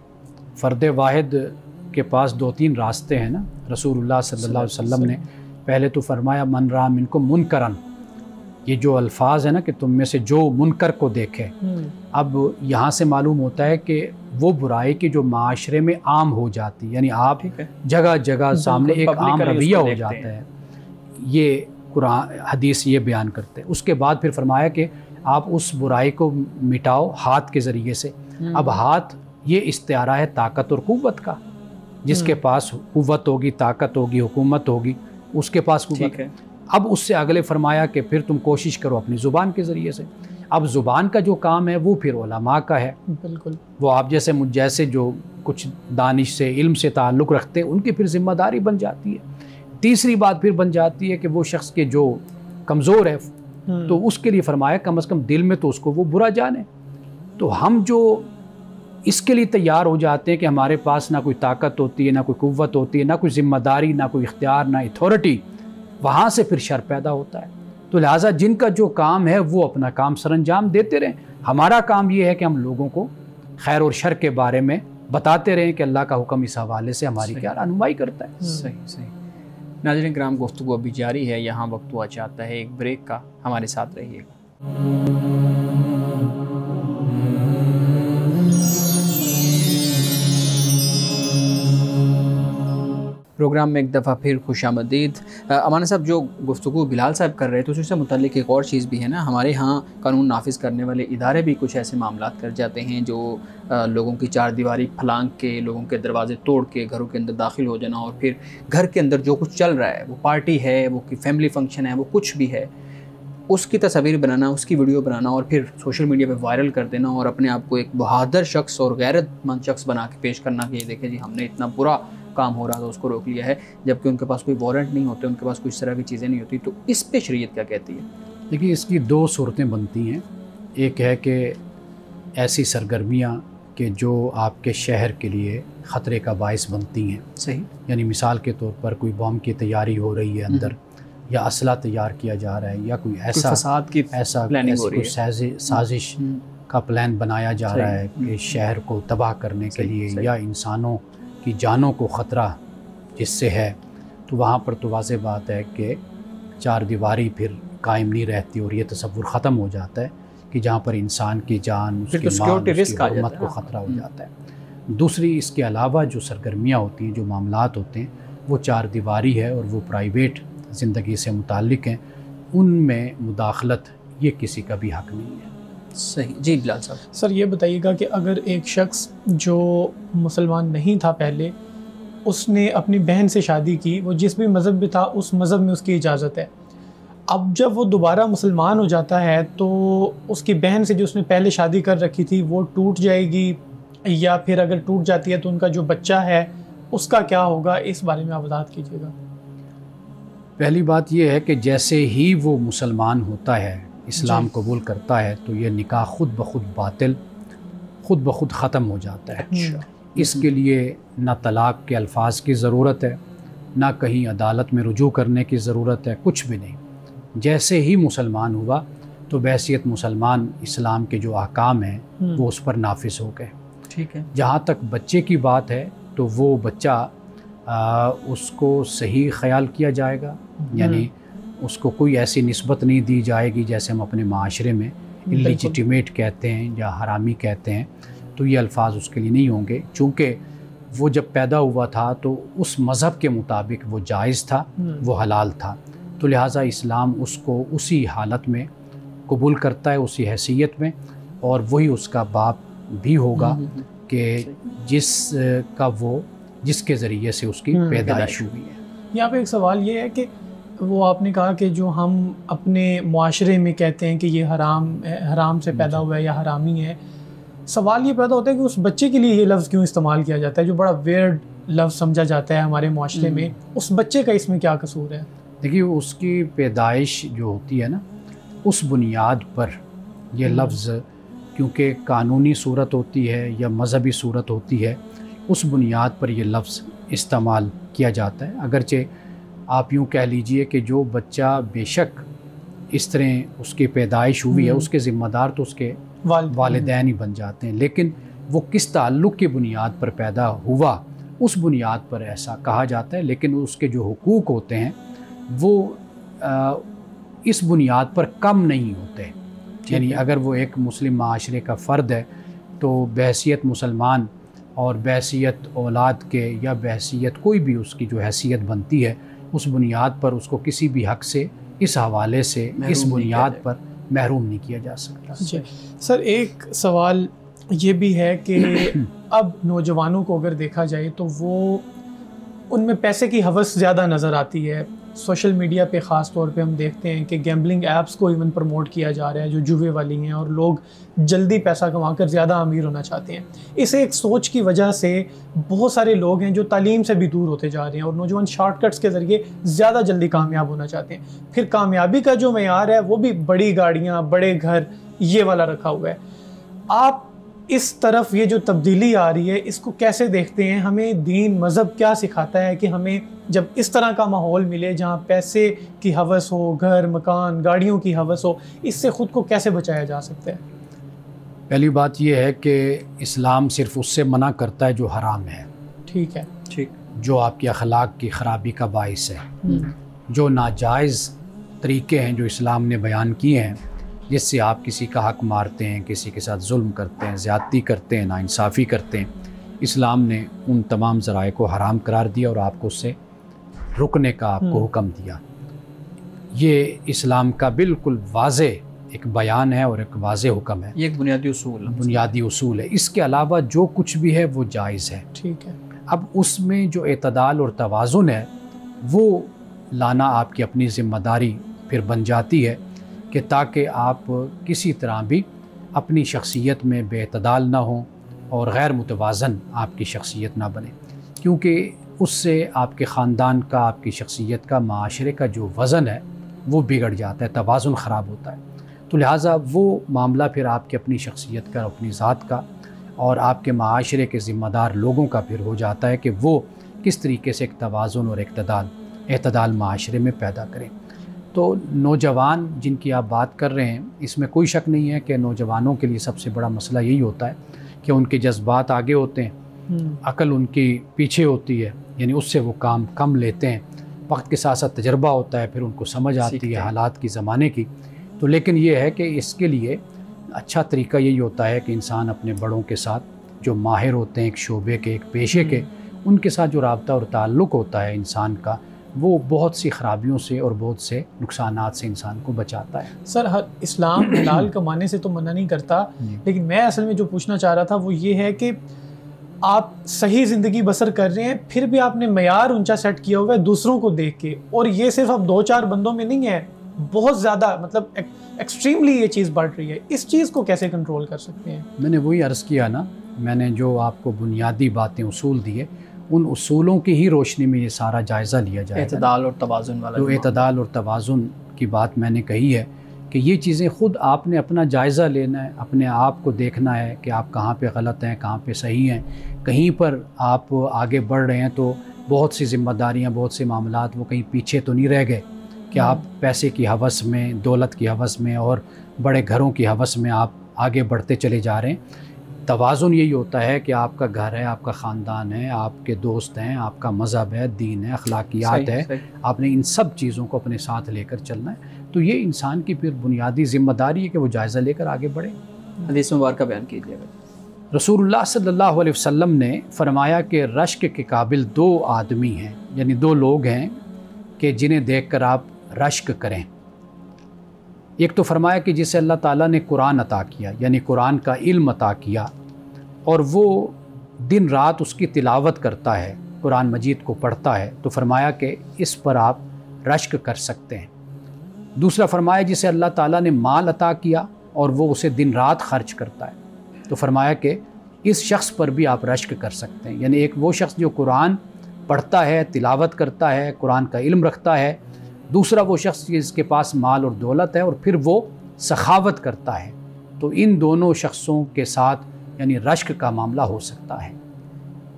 फ़र्द वाहिद के पास दो तीन रास्ते हैं ना। रसूलुल्लाह सल्लल्लाहु अलैहि वसल्लम ने पहले तो फरमाया मन रा मिनको मुनकरन, ये जो अल्फाज है ना कि तुम में से जो मुनकर को देखे। अब यहाँ से मालूम होता है कि वो बुराई की जो माशरे में आम हो जाती है, यानी आप जगह जगह सामने एक आम रवैया हो जाता है। ये कुरान हदीस ये बयान करते हैं। उसके बाद फिर फरमाया कि आप उस बुराई को मिटाओ हाथ के ज़रिए से। अब हाथ ये इस्तिआरा है ताकत और क़ुव्वत का, जिसके पास क़ुव्वत होगी, ताकत होगी, हुकूमत होगी, उसके पास क़ुव्वत है। अब उससे अगले फरमाया कि फिर तुम कोशिश करो अपनी ज़ुबान के ज़रिए से। अब ज़ुबान का जो काम है वो फिर उलमा का है। बिल्कुल, वो आप जैसे मुझ जैसे जो कुछ दानिश से, इल्म से ताल्लुक़ रखते हैं, उनकी फिर ज़िम्मेदारी बन जाती है। तीसरी बात फिर बन जाती है कि वो शख्स के जो कमज़ोर है तो उसके लिए फरमाया कम से कम दिल में तो उसको वो बुरा जाने। तो हम जो इसके लिए तैयार हो जाते हैं कि हमारे पास ना कोई ताकत होती है, ना कोई क़ुव्वत होती है, ना कोई ज़िम्मेदारी, ना कोई इख्तियार, ना अथॉरिटी, वहाँ से फिर शर पैदा होता है। तो लिहाजा जिनका जो काम है वो अपना काम सरअंजाम देते रहें। हमारा काम ये है कि हम लोगों को खैर और शर के बारे में बताते रहें कि अल्लाह का हुक्म इस हवाले से हमारी क्या रहनुमाई करता है। सही सही। नाज़रीन किराम, गुफ्तगू अभी जारी है, यहाँ वक्त हुआ चाहता है एक ब्रेक का, हमारे साथ रहिएगा। प्रोग्राम में एक दफ़ा फिर खुशामदीद। अमाना साहब, जो गुफ्तगू बिलाल साहब कर रहे थे उससे मुतल्लिक एक और चीज़ भी है ना, हमारे यहाँ कानून नाफिज करने वाले इदारे भी कुछ ऐसे मामलात कर जाते हैं जो लोगों की चार दीवारी फलांग के, लोगों के दरवाजे तोड़ के घरों के अंदर दाखिल हो जाना, और फिर घर के अंदर जो कुछ चल रहा है, वो पार्टी है, वो फैमिली फंक्शन है, वो कुछ भी है, उसकी तस्वीर बनाना, उसकी वीडियो बनाना और फिर सोशल मीडिया पे वायरल कर देना और अपने आप को एक बहादुर शख्स और गैरतमंद शख्स बना के पेश करना कि ये देखें जी हमने इतना बुरा काम हो रहा था उसको रोक लिया है, जबकि उनके पास कोई वारंट नहीं होते, उनके पास कुछ तरह की चीज़ें नहीं होती। तो इस पे शरीयत क्या कहती है? देखिए, इसकी दो सूरतें बनती हैं। एक है कि ऐसी सरगर्मियाँ कि जो आपके शहर के लिए ख़तरे का बायस बनती हैं। सही। यानी मिसाल के तौर पर कोई बम की तैयारी हो रही है अंदर, या असला तैयार किया जा रहा है, या कोई ऐसा फसाद की प्लानिंग हो रही है, साजिश का प्लान बनाया जा रहा है कि शहर को तबाह करने के लिए, या इंसानों की जानों को ख़तरा जिससे है, तो वहाँ पर तो वाज़ेह बात है कि चार दीवारी फिर कायम नहीं रहती और ये तसव्वुर ख़त्म हो जाता है कि जहाँ पर इंसान की जान, उसकी माल, उसकी हुर्मत को ख़तरा हो जाता है। दूसरी, इसके अलावा जो सरगर्मियाँ होती हैं, जो मामलात होते हैं, वो चार दीवारी है और वो प्राइवेट ज़िंदगी से मुताल्लिक़ हैं, उनमें मुदाखलत ये किसी का भी हक़ नहीं है। सही जी बिलाल साहब। सर ये बताइएगा कि अगर एक शख्स जो मुसलमान नहीं था पहले, उसने अपनी बहन से शादी की, वो जिस भी मज़हब में था उस मज़हब में उसकी इजाज़त है, अब जब वो दोबारा मुसलमान हो जाता है तो उसकी बहन से जो उसने पहले शादी कर रखी थी वो टूट जाएगी, या फिर अगर टूट जाती है तो उनका जो बच्चा है उसका क्या होगा? इस बारे में आप वज़ाहत कीजिएगा। पहली बात यह है कि जैसे ही वो मुसलमान होता है, इस्लाम कबूल करता है, तो ये निकाह ख़ुद ब खुद बातिल, ख़ुद ब खुद ख़त्म हो जाता है। अच्छा। इसके लिए ना तलाक़ के अल्फाज की ज़रूरत है, ना कहीं अदालत में रुजू करने की ज़रूरत है, कुछ भी नहीं। जैसे ही मुसलमान हुआ तो बहैसियत मुसलमान इस्लाम के जो अहकाम हैं वो उस पर नाफिज हो गए। ठीक है। जहाँ तक बच्चे की बात है तो वो बच्चा उसको सही ख्याल किया जाएगा, यानी उसको कोई ऐसी निस्बत नहीं दी जाएगी जैसे हम अपने माशरे में इल्लीजिटिमेट कहते हैं या हरामी कहते हैं, तो ये अल्फाज उसके लिए नहीं होंगे। चूँकि वो जब पैदा हुआ था तो उस मज़हब के मुताबिक वो जायज़ था, वो हलाल था, तो लिहाजा इस्लाम उसको उसी हालत में कबूल करता है, उसी हैसियत में, और वही उसका बाप भी होगा कि जिसके ज़रिए से उसकी पैदाइश हुई है। यहाँ पे एक सवाल ये है कि वो आपने कहा कि जो हम अपने मुआशरे में कहते हैं कि ये हराम से पैदा हुआ है या हरामी है, सवाल ये पैदा होता है कि उस बच्चे के लिए ये लफ्ज़ क्यों इस्तेमाल किया जाता है, जो बड़ा वियर्ड लफ्ज़ समझा जाता है हमारे मुआशरे में, उस बच्चे का इसमें क्या कसूर है? देखिए, उसकी पैदाइश जो होती है ना, उस बुनियाद पर यह लफ्ज़, क्योंकि कानूनी सूरत होती है या मज़हबी सूरत होती है, उस बुनियाद पर यह लफ्ज़ इस्तेमाल किया जाता है। अगरचे आप यूँ कह लीजिए कि जो बच्चा बेशक इस तरह उसकी पैदाइश हुई है, उसके ज़िम्मेदार तो उसके वालिदैन ही बन जाते हैं, लेकिन वो किस ताल्लुक़ की बुनियाद पर पैदा हुआ उस बुनियाद पर ऐसा कहा जाता है। लेकिन उसके जो हुकूक होते हैं वो इस बुनियाद पर कम नहीं होते। यानी अगर वो एक मुस्लिम माशरे का फ़र्द है तो बहैसियत मुसलमान और बहैसियत औलाद के या बहैसियत कोई भी उसकी जो हैसियत बनती है, उस बुनियाद पर उसको किसी भी हक़ से इस हवाले से इस बुनियाद पर महरूम नहीं किया जा सकता। जी सर, एक सवाल ये भी है कि अब नौजवानों को अगर देखा जाए तो वो उनमें पैसे की हवस ज़्यादा नज़र आती है। सोशल मीडिया पे ख़ास तौर पे हम देखते हैं कि गैम्बलिंग ऐप्स को इवन प्रमोट किया जा रहा है जो जुए वाली हैं, और लोग जल्दी पैसा कमाकर ज़्यादा अमीर होना चाहते हैं। इस एक सोच की वजह से बहुत सारे लोग हैं जो तालीम से भी दूर होते जा रहे हैं और नौजवान शॉर्टकट्स के ज़रिए ज़्यादा जल्दी कामयाब होना चाहते हैं। फिर कामयाबी का जो मेयार है वो भी बड़ी गाड़ियाँ, बड़े घर, ये वाला रखा हुआ है। आप इस तरफ ये जो तब्दीली आ रही है इसको कैसे देखते हैं? हमें दीन मज़हब क्या सिखाता है कि हमें जब इस तरह का माहौल मिले जहाँ पैसे की हवस हो, घर मकान गाड़ियों की हवस हो, इससे ख़ुद को कैसे बचाया जा सकता है? पहली बात यह है कि इस्लाम सिर्फ उससे मना करता है जो हराम है। ठीक है, ठीक। जो आपकी अखलाक की ख़राबी का बाइस है, जो नाजायज़ तरीक़े हैं जो इस्लाम ने बयान किए हैं, जिससे आप किसी का हक़ मारते हैं, किसी के साथ जुल्म करते हैं, ज़्यादती करते हैं, नाइंसाफ़ी करते हैं, इस्लाम ने उन तमाम ज़राए को हराम करार दिया और आपको उससे रुकने का आपको हुक्म दिया। ये इस्लाम का बिल्कुल वाज़े एक बयान है और एक वाज़े हुक्म है। ये एक बुनियादी उसूल है। इसके अलावा जो कुछ भी है वो जायज़ है। ठीक है। अब उसमें जो एतदाल और तवाज़ुन है वो लाना आपकी अपनी ज़िम्मेदारी फिर बन जाती है कि ताकि आप किसी तरह भी अपनी शख्सियत में बेअतदाल ना हो और गैर मुतवाज़न आपकी शख्सियत ना बने, क्योंकि उससे आपके ख़ानदान का, आपकी शख्सियत का, माशरे का जो वज़न है वो बिगड़ जाता है, तवाज़ुन ख़राब होता है। तो लिहाजा वो मामला फिर आपकी अपनी शख्सियत का, अपनी ज़ात का और आपके माशरे के ज़िम्मेदार लोगों का फिर हो जाता है कि वो किस तरीके से एक तवाज़ुन और एतदाल माशरे में पैदा करें। तो नौजवान जिनकी आप बात कर रहे हैं, इसमें कोई शक नहीं है कि नौजवानों के लिए सबसे बड़ा मसला यही होता है कि उनके जज्बात आगे होते हैं, अकल उनकी पीछे होती है, यानी उससे वो काम कम लेते हैं। वक्त के साथ साथ तजर्बा होता है, फिर उनको समझ आती है हालात की, ज़माने की। तो लेकिन ये है कि इसके लिए अच्छा तरीका यही होता है कि इंसान अपने बड़ों के साथ जो माहिर होते हैं एक शोबे के, एक पेशे के, उनके साथ जो राब्ता और ताल्लुक़ होता है इंसान का, वो बहुत सी ख़राबियों से और बहुत से नुकसानात से इंसान को बचाता है। सर, हर इस्लाम हलाल कमाने से तो मना नहीं करता, लेकिन मैं असल में जो पूछना चाह रहा था वो ये है कि आप सही ज़िंदगी बसर कर रहे हैं, फिर भी आपने मयार ऊंचा सेट किया हुआ है दूसरों को देख के, और ये सिर्फ अब 2-4 बंदों में नहीं है, बहुत ज़्यादा, मतलब एक्सट्रीमली ये चीज़ बढ़ रही है। इस चीज़ को कैसे कंट्रोल कर सकते हैं? मैंने वही अर्ज़ किया ना, मैंने जो आपको बुनियादी बातें उसूल दिए, उन उसूलों की ही रोशनी में ये सारा जायज़ा लिया जाए। एतदाल और तवाज़ुन वाला जो एतदाल और तवाज़ुन की बात मैंने कही है कि ये चीज़ें ख़ुद आपने अपना जायज़ा लेना है, अपने आप को देखना है कि आप कहाँ पे गलत हैं, कहाँ पे सही हैं। कहीं पर आप आगे बढ़ रहे हैं तो बहुत सी ज़िम्मेदारियाँ, बहुत से मामलात वो कहीं पीछे तो नहीं रह गए कि आप पैसे की हवस में, दौलत की हवस में और बड़े घरों की हवस में आप आगे बढ़ते चले जा रहे हैं। तवाज़ुन यही होता है कि आपका घर है, आपका ख़ानदान है, आपके दोस्त हैं, आपका मज़हब है, दीन है, अखलाकियात है, आपने इन सब चीज़ों को अपने साथ लेकर चलना है। तो ये इंसान की फिर बुनियादी ज़िम्मेदारी है कि वो जायज़ा लेकर आगे बढ़े। हदीस मुबारक का बयान कीजिएगा। रसूलुल्लाह सल्लल्लाहु अलैहि वसल्लम ने फरमाया कि रश्क के काबिल 2 आदमी हैं, यानी 2 लोग हैं कि जिन्हें देखकर आप रश्क करें। एक तो फरमाया कि जिसे अल्लाह ताला ने कुरान अता किया, यानी कुरान का इल्म अता किया, और वो दिन रात उसकी तिलावत करता है, कुरान मजीद को पढ़ता है, तो फरमाया कि इस पर आप रश्क कर सकते हैं। दूसरा फरमाया जिसे अल्लाह ताला ने माल अता किया और वो उसे दिन रात खर्च करता है, तो फरमाया कि इस शख्स पर भी आप रश्क कर सकते हैं। यानी एक वो शख्स जो कुरान पढ़ता है, तिलावत करता है, कुरान का इल्म रखता है, दूसरा वो शख्स जिसके पास माल और दौलत है और फिर वो सखावत करता है। तो इन दोनों शख्सों के साथ यानी रश्क का मामला हो सकता है।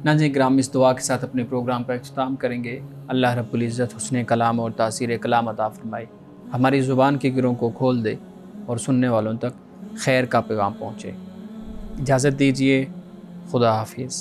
नाज़रीन किराम, इस दुआ के साथ अपने प्रोग्राम का इख्तिताम करेंगे। अल्लाह रब्बुल इज़्ज़त हुस्न कलाम और तासीर कलाम अता फरमाए, हमारी ज़ुबान के गिरों को खोल दे और सुनने वालों तक खैर का पैगाम पहुँचे। इजाज़त दीजिए, खुदा हाफिज़।